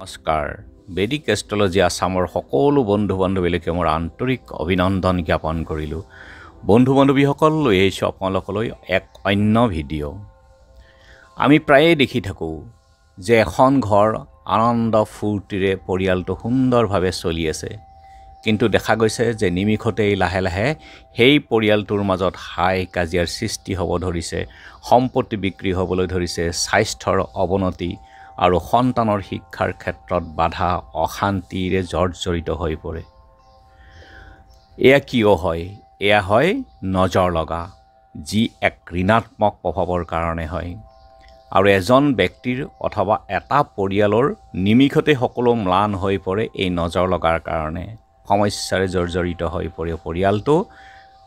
নমস্কাৰ বেদিক এষ্ট্ৰলজি আসামৰ সকলো বন্ধু বান্ধৱীলৈকে মোৰ আন্তৰিক অভিনন্দন জ্ঞাপন কৰিলোঁ। বন্ধু বান্ধৱীসকল লৈ আহিছোঁ আপোনালোকলৈ এক অন্য ভিডিঅ'। আমি প্ৰায়ে দেখি থাকোঁ যে এখন ঘৰ আনন্দ ফূৰ্তিৰে পৰিয়ালটো সুন্দৰভাৱে চলি আছে, কিন্তু দেখা গৈছে যে নিমিষতেই লাহে লাহে সেই পৰিয়ালটোৰ মাজত হাই কাজিয়াৰ সৃষ্টি হ'ব ধৰিছে, সম্পত্তি বিক্ৰী হ'বলৈ ধৰিছে, স্বাস্থ্যৰ অৱনতি আৰু সন্তানৰ শিক্ষাৰ ক্ষেত্ৰত বাধা অশান্তিৰে জৰ্জৰিত হৈ পৰে। এয়া কিয় হয়? এয়া হয় নজৰ লগা, যি এক ঋণাত্মক প্ৰভাৱৰ কাৰণে হয়। আৰু এজন ব্যক্তিৰ অথবা এটা পৰিয়ালৰ নিমিষতে সকলো ম্লান হৈ পৰে এই নজৰ লগাৰ কাৰণে। সমস্যাৰে জৰ্জৰিত হৈ পৰে পৰিয়ালটো,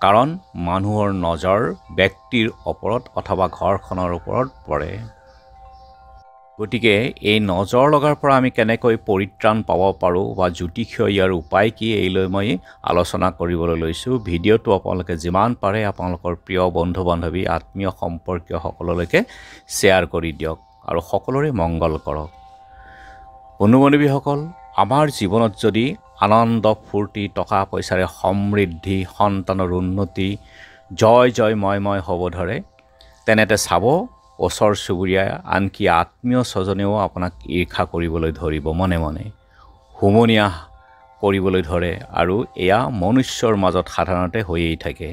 কাৰণ মানুহৰ নজৰ ব্যক্তিৰ ওপৰত অথবা ঘৰখনৰ ওপৰত পৰে। গতিকে এই নজৰ লগাৰ পৰা আমি কেনেকৈ পৰিত্ৰাণ পাব পাৰোঁ বা জ্যোতিষীয় ইয়াৰ উপায় কি, এই লৈ মই আলোচনা কৰিবলৈ লৈছোঁ। ভিডিঅ'টো আপোনালোকে যিমান পাৰে আপোনালোকৰ প্ৰিয় বন্ধু বান্ধৱী আত্মীয় সম্পৰ্কীয় সকলোলৈকে শ্বেয়াৰ কৰি দিয়ক আৰু সকলোৰে মংগল কৰক। বন্ধু বান্ধৱীসকল, আমাৰ জীৱনত যদি আনন্দ ফূৰ্তি, টকা পইচাৰে সমৃদ্ধি, সন্তানৰ উন্নতি, জয় জয় ময় হ'ব ধৰে, তেনেতে চাব ওচৰ চুবুৰীয়া আনকি আত্মীয় স্বজনেও আপোনাক ঈৰ্ষা কৰিবলৈ ধৰিব, মনে মনে হুমনীয়া কৰিবলৈ ধৰে। আৰু এয়া মনুষ্যৰ মাজত সাধাৰণতে হৈয়েই থাকে,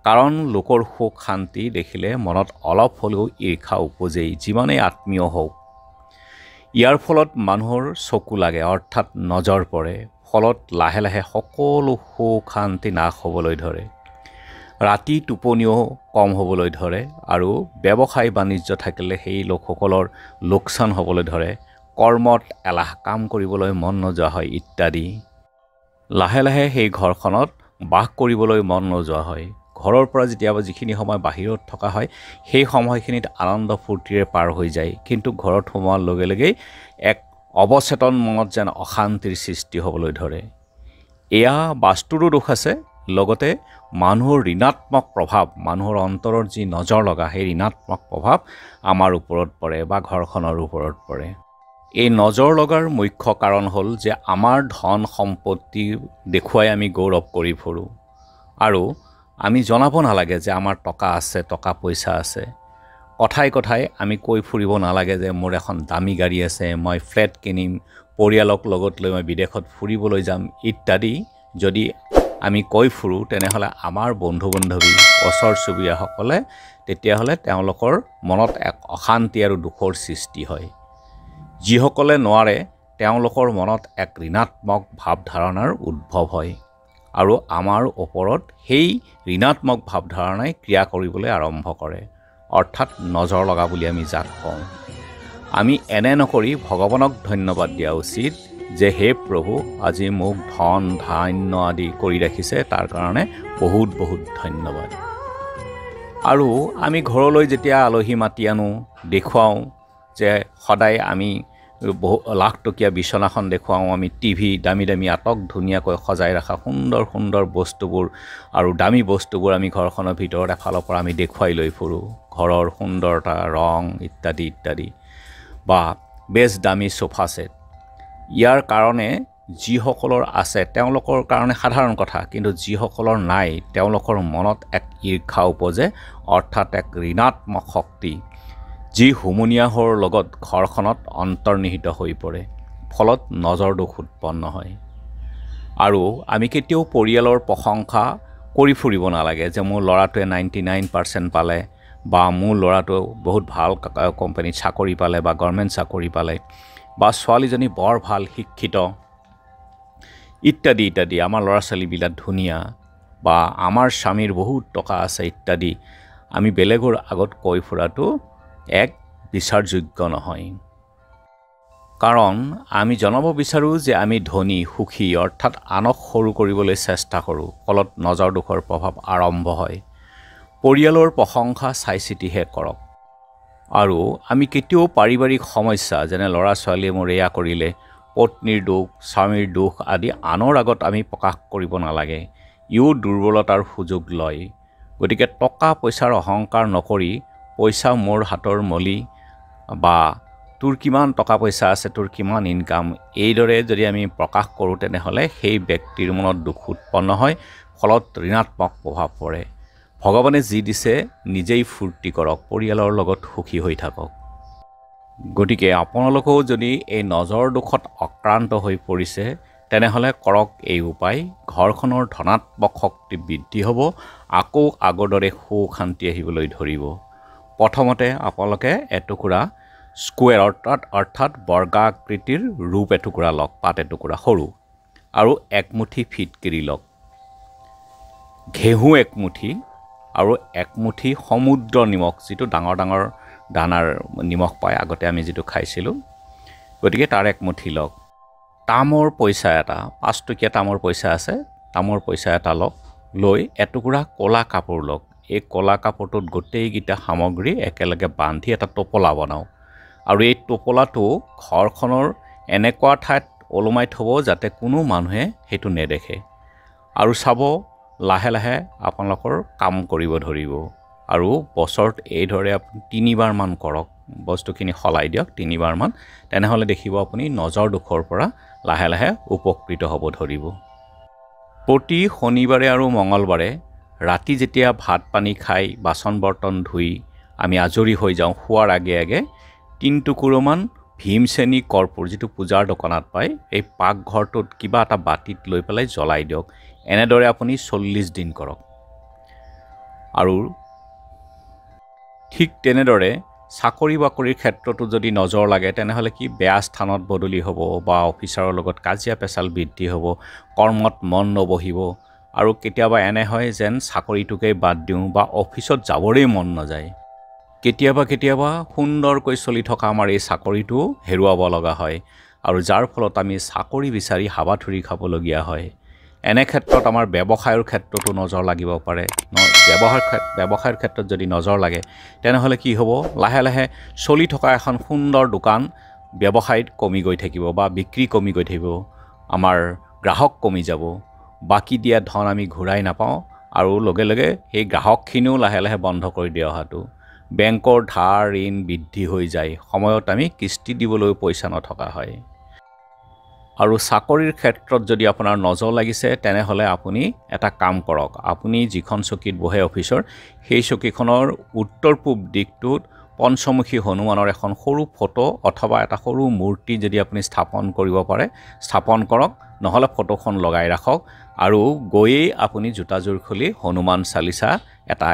কাৰণ লোকৰ সুখ শান্তি দেখিলে মনত অলপ হ'লেও ঈৰ্ষা উপজেই, যিমানেই আত্মীয় হওক। ইয়াৰ ফলত মানুহৰ চকু লাগে, অৰ্থাৎ নজৰ পৰে। ফলত লাহে লাহে সকলো সুখ শান্তি নাশ হ'বলৈ ধৰে, ৰাতি টোপনিও কম হ'বলৈ ধৰে, আৰু ব্যৱসায় বাণিজ্য থাকিলে সেই লোকসকলৰ লোকচান হ'বলৈ ধৰে, কৰ্মত এলাহ, কাম কৰিবলৈ মন নোযোৱা হয় ইত্যাদি। লাহে লাহে সেই ঘৰখনত বাস কৰিবলৈ মন নোযোৱা হয়। ঘৰৰ পৰা যেতিয়াবা যিখিনি সময় বাহিৰত থকা হয়, সেই সময়খিনিত আনন্দ ফূৰ্তিৰে পাৰ হৈ যায়, কিন্তু ঘৰত সোমোৱাৰ লগে লগেই এক অৱচেতন মনত যেন অশান্তিৰ সৃষ্টি হ'বলৈ ধৰে। এয়া বাস্তুৰো দোষ আছে, লগতে মানুহৰ ঋণাত্মক প্ৰভাৱ, মানুহৰ অন্তৰৰ যি নজৰ লগা, সেই ঋণাত্মক প্ৰভাৱ আমাৰ ওপৰত পৰে বা ঘৰখনৰ ওপৰত পৰে। এই নজৰ লগাৰ মুখ্য কাৰণ হ'ল যে আমাৰ ধন সম্পত্তি দেখুৱাই আমি গৌৰৱ কৰি ফুৰোঁ, আৰু আমি জনাব নালাগে যে আমাৰ টকা আছে, টকা পইচা আছে। কথাই কথাই আমি কৈ ফুৰিব নালাগে যে মোৰ এখন দামী গাড়ী আছে, মই ফ্লেট কিনিম, পৰিয়ালক লগত লৈ মই বিদেশত ফুৰিবলৈ যাম ইত্যাদি। যদি আমি কৈ ফুৰোঁ, তেনেহ'লে আমাৰ বন্ধু বান্ধৱী ওচৰ চুবুৰীয়াসকলে তেতিয়াহ'লে তেওঁলোকৰ মনত এক অশান্তি আৰু দুখৰ সৃষ্টি হয়। যিসকলে নোৱাৰে তেওঁলোকৰ মনত এক ঋণাত্মক ভাৱধাৰণাৰ উদ্ভৱ হয়, আৰু আমাৰ ওপৰত সেই ঋণাত্মক ভাৱধাৰণাই ক্ৰিয়া কৰিবলৈ আৰম্ভ কৰে, অৰ্থাৎ নজৰ লগা বুলি আমি যাক কওঁ। আমি এনে নকৰি ভগৱানক ধন্যবাদ দিয়া উচিত যে হে প্ৰভু, আজি মোক ধন ধান্য আদি কৰি ৰাখিছে, তাৰ কাৰণে বহুত বহুত ধন্যবাদ। আৰু আমি ঘৰলৈ যেতিয়া আলহী মাতি আনো, দেখুৱাওঁ যে সদায় আমি লাখটকীয়া বিচনাখন দেখুৱাওঁ, আমি টিভি, দামী দামী আটক ধুনীয়াকৈ সজাই ৰখা সুন্দৰ সুন্দৰ বস্তুবোৰ আৰু দামী বস্তুবোৰ আমি ঘৰখনৰ ভিতৰত এফালৰ পৰা আমি দেখুৱাই লৈ ফুৰোঁ, ঘৰৰ সুন্দৰতা, ৰং ইত্যাদি ইত্যাদি, বা বেছ দামী সোফা ছেট। ইয়াৰ কাৰণে যিসকলৰ আছে তেওঁলোকৰ কাৰণে সাধাৰণ কথা, কিন্তু যিসকলৰ নাই তেওঁলোকৰ মনত এক ঈৰ্ষা উপজে, অৰ্থাৎ এক ঋণাত্মক শক্তি, যি হুমনীয়াহৰ লগত ঘৰখনত অন্তৰ্নিহিত হৈ পৰে, ফলত নজৰ দোষ উৎপন্ন হয়। আৰু আমি কেতিয়াও পৰিয়ালৰ প্ৰশংসা কৰি ফুৰিব নালাগে যে মোৰ ল'ৰাটোৱে 99% পালে, বা মোৰ ল'ৰাটোৱে বহুত ভাল কোম্পানীত চাকৰি পালে বা গভৰ্ণমেণ্ট চাকৰি পালে, বা ছোৱালীজনী বৰ ভাল শিক্ষিত ইত্যাদি ইত্যাদি, আমাৰ ল'ৰা ছোৱালীবিলাক ধুনীয়া, বা আমাৰ স্বামীৰ বহুত টকা আছে ইত্যাদি। আমি বেলেগৰ আগত কৈ ফুৰাটো এক বিচাৰযোগ্য নহয়, কাৰণ আমি জনাব বিচাৰোঁ যে আমি ধনী সুখী, অৰ্থাৎ আনক সৰু কৰিবলৈ চেষ্টা কৰোঁ, ফলত নজৰ দোষৰ প্ৰভাৱ আৰম্ভ হয়। পৰিয়ালৰ প্ৰশংসা চাই চিতিহে কৰক। আৰু আমি কেতিয়াও পাৰিবাৰিক সমস্যা, যেনে ল'ৰা ছোৱালীয়ে মোৰ এয়া কৰিলে, পত্নীৰ দোষ, স্বামীৰ দোষ আদি আনৰ আগত আমি প্ৰকাশ কৰিব নালাগে, ইও দুৰ্বলতাৰ সুযোগ লয়। গতিকে টকা পইচাৰ অহংকাৰ নকৰি, পইচা মোৰ হাতৰ মলি বা তোৰ কিমান টকা পইচা আছে, তোৰ কিমান ইনকাম, এইদৰে যদি আমি প্ৰকাশ কৰোঁ তেনেহ'লে সেই ব্যক্তিৰ মনত দুখ উৎপন্ন হয়, ফলত ঋণাত্মক প্ৰভাৱ পৰে। ভগৱানে যি দিছে নিজেই ফূৰ্তি কৰক, পৰিয়ালৰ লগত সুখী হৈ থাকক। গতিকে আপোনালোকেও যদি এই নজৰ দোষত আক্ৰান্ত হৈ পৰিছে তেনেহ'লে কৰক এই উপায়। ঘৰখনৰ ধনাত্মক শক্তি বৃদ্ধি হ'ব, আকৌ আগৰ দৰে সুখ শান্তি আহিবলৈ ধৰিব। প্ৰথমতে আপোনালোকে এটুকুৰা স্কুৱেৰ অৰ্থাৎ বৰ্গাকৃতিৰ ৰূপ এটুকুৰা লওক, পাত এটুকুৰা সৰু, আৰু একমুঠি ফিটকিৰি লওক, ঘেঁহু একমুঠি আৰু একমুঠি সমুদ্ৰ নিমখ, যিটো ডাঙৰ ডাঙৰ দানাৰ নিমখ পায় আগতে আমি যিটো খাইছিলোঁ, গতিকে তাৰ একমুঠি লওক। তামৰ পইচা এটা, 5 টকীয়া তামৰ পইচা আছে, তামৰ পইচা এটা লওক, লৈ এটুকুৰা ক'লা কাপোৰ লওক। এই ক'লা কাপোৰটোত গোটেইকেইটা সামগ্ৰী একেলগে বান্ধি এটা টোপোলা বনাওক, আৰু এই টোপোলাটো ঘৰখনৰ এনেকুৱা ঠাইত ওলোমাই থ'ব যাতে কোনো মানুহে সেইটো নেদেখে। আৰু চাব লাহে লাহে আপোনালোকৰ কাম কৰিব ধৰিব। আৰু বছৰত এইদৰে আপুনি 3বাৰমান কৰক, বস্তুখিনি সলাই দিয়ক 3বাৰমান, তেনেহ'লে দেখিব আপুনি নজৰ দোষৰ পৰা লাহে লাহে উপকৃত হ'ব ধৰিব। প্ৰতি শনিবাৰে আৰু মঙলবাৰে ৰাতি যেতিয়া ভাত পানী খাই বাচন বৰ্তন ধুই আমি আজৰি হৈ যাওঁ, শোৱাৰ আগে আগে 3 টুকুৰামান ভীমসেনী কৰ্পূৰ, যিটো পূজাৰ দোকানত পায়, এই পাকঘৰটোত কিবা এটা বাতিত লৈ পেলাই জ্বলাই দিয়ক। এনেদৰে আপুনি 40 দিন কৰক। আৰু ঠিক তেনেদৰে চাকৰি বাকৰিৰ ক্ষেত্ৰতো যদি নজৰ লাগে তেনেহ'লে কি বেয়া স্থানত বদলি হ'ব, বা অফিচাৰৰ লগত কাজিয়া পেচাল বৃদ্ধি হ'ব, কৰ্মত মন নবহিব, আৰু কেতিয়াবা এনে হয় যেন চাকৰিটোকে বাদ দিওঁ বা অফিচত যাবৰেই মন নাযায়। কেতিয়াবা সুন্দৰকৈ চলি থকা আমাৰ এই চাকৰিটো হেৰুৱাব লগা হয়, আৰু যাৰ ফলত আমি চাকৰি বিচাৰি হাবাথুৰি খাবলগীয়া হয়। এনে ক্ষেত্ৰত আমাৰ ব্যৱসায়ৰ ক্ষেত্ৰতো নজৰ লাগিব পাৰে। ব্যৱসায়ৰ ক্ষেত্ৰত যদি নজৰ লাগে তেনেহ'লে কি হ'ব, লাহে লাহে চলি থকা এখন সুন্দৰ দোকান ব্যৱসায়ত কমি গৈ থাকিব, বা বিক্ৰী কমি গৈ থাকিব, আমাৰ গ্ৰাহক কমি যাব, বাকী দিয়া ধন আমি ঘূৰাই নাপাওঁ, আৰু লগে লগে সেই গ্ৰাহকখিনিও লাহে লাহে বন্ধ কৰি দিয়া অহাটো, বেংকৰ ধাৰ ঋণ বৃদ্ধি হৈ যায়, সময়ত আমি কিস্তি দিবলৈ পইচা নথকা হয়। আৰু চাকৰিৰ ক্ষেত্ৰত যদি আপোনাৰ নজৰ লাগিছে তেনেহ'লে আপুনি এটা কাম কৰক। আপুনি যিখন চকীত বহে অফিচৰ, সেই চকীখনৰ উত্তৰ পূব দিশটোত পঞ্চমুখী হনুমানৰ এখন সৰু ফটো অথবা এটা সৰু মূৰ্তি যদি আপুনি স্থাপন কৰিব পাৰে, স্থাপন কৰক, নহ'লে ফটোখন লগাই ৰাখক, আৰু গৈয়েই আপুনি জোতাযোৰ খুলি হনুমান চালিচা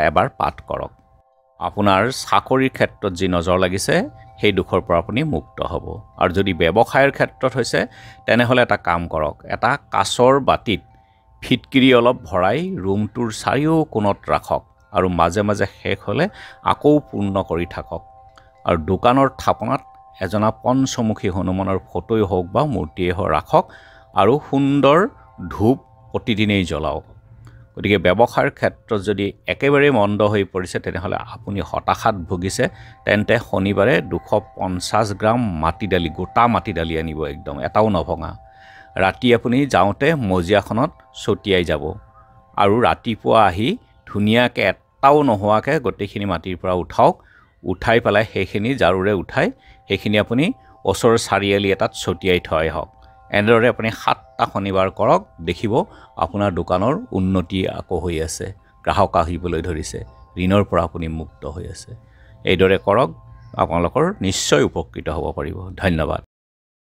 এবাৰ পাঠ কৰক। আপোনাৰ চাকৰিৰ ক্ষেত্ৰত যি নজৰ লাগিছে সেই দুখৰ পৰা আপুনি মুক্ত হ'ব। আৰু যদি ব্যৱসায়ৰ ক্ষেত্ৰত হৈছে তেনেহ'লে এটা কাম কৰক, এটা কাঁচৰ বাতিত ফিটকিৰি অলপ ভৰাই ৰুমটোৰ চাৰিও কোণত ৰাখক, আৰু মাজে মাজে শেষ হ'লে আকৌ পূৰ্ণ কৰি থাকক। আৰু দোকানৰ থাপনাত এজনা পঞ্চমুখী হনুমানৰ ফটোই হওক বা মূৰ্তিয়েই হওক ৰাখক, আৰু সুন্দৰ ধূপ প্ৰতিদিনেই জ্বলাওক। গতিকে ব্যৱসায়ৰ ক্ষেত্ৰত যদি একেবাৰে মন্দ হৈ পৰিছে তেনেহ'লে আপুনি হতাশাত ভুগিছে, তেন্তে শনিবাৰে 250 গ্ৰাম মাটি দালি, গোটা মাটি দালি আনিব, একদম এটাও নভঙা। ৰাতি আপুনি যাওঁতে মজিয়াখনত ছটিয়াই যাব, আৰু ৰাতিপুৱা আহি ধুনীয়াকৈ এটাও নোহোৱাকৈ গোটেইখিনি মাটিৰ পৰা উঠাওক, উঠাই পেলাই সেইখিনি ঝাৰুৰে উঠাই সেইখিনি আপুনি ওচৰৰ চাৰিআলি এটাত ছটিয়াই থৈ আহক। এনেদৰে আপুনি 7টা শনিবাৰ কৰক, দেখিব আপোনাৰ দোকানৰ উন্নতি আকৌ হৈ আছে, গ্ৰাহক আহিবলৈ ধৰিছে, ঋণৰ পৰা আপুনি মুক্ত হৈ আছে। এইদৰে কৰক, আপোনালোকৰ নিশ্চয় উপকৃত হ'ব পাৰিব। ধন্যবাদ।